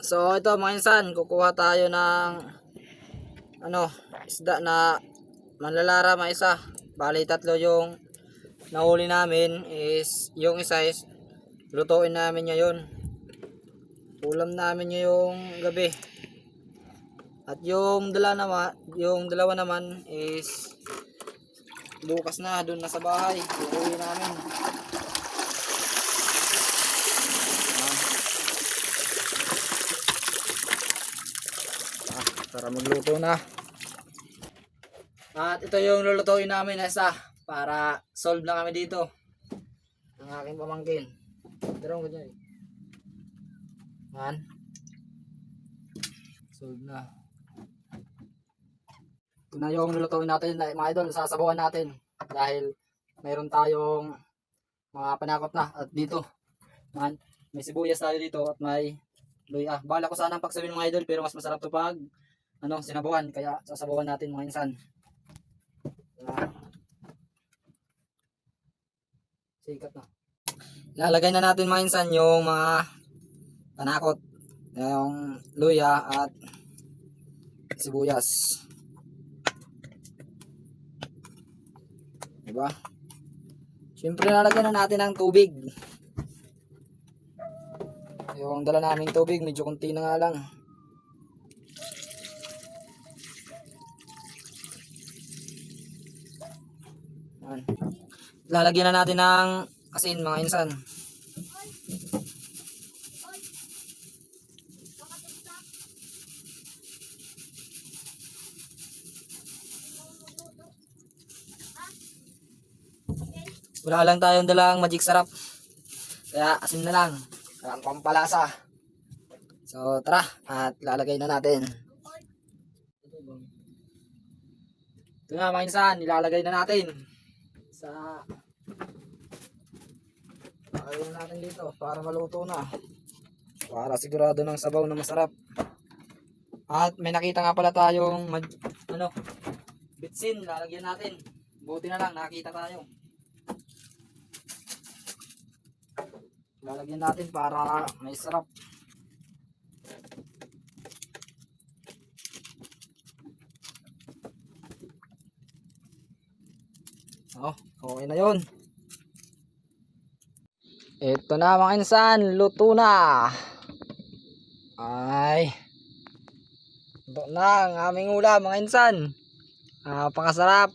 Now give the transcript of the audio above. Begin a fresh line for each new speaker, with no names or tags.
So ito mga insan, kukuha tayo ng isda na manlalara mga isa. Bali tatlo yung nahuli namin, is yung isa is lutuin namin ngayon. Ulam namin ngayong gabi. At yung dalawa naman is bukas na doon na sa bahay. Uuwi namin. Para magluto na. At ito yung lulutuin namin na isa para solve na kami dito ng aking pamangkin. Darong ko dyan. Man. Solve na. Ito na yung lulutuin natin mga idol. Sasabawan natin dahil mayroon tayong mga panakot na. At dito man, may sibuyas tayo dito at may luya. Bala ko sana pagsabihin mga idol, pero mas masarap to pag sinabawan, kaya sasabawan natin mga insan. Sikat na. Lalagay na natin mga insan yung mga panakot, yung luya at sibuyas. Diba? Siyempre lalagyan na natin ng tubig. Yung dala naming tubig, medyo konti na nga lang. Lalagyan na natin ng asin mga insan. Wala lang tayong dalang magic sarap, kaya asin na lang, ang pampalasa. So tara, at lalagay na natin. Ito na mga insan, nilalagay na natin sa ayun natin dito para maluto na, para sigurado ng sabaw na masarap. At may nakita nga pala tayong bitsin, lalagyan natin. Buti na lang nakita tayo. Lalagyan natin para may sarap. Okay na yun. Ito na mga insan, luto na. Ay, ito na ang aming ulam mga insan. Napakasarap.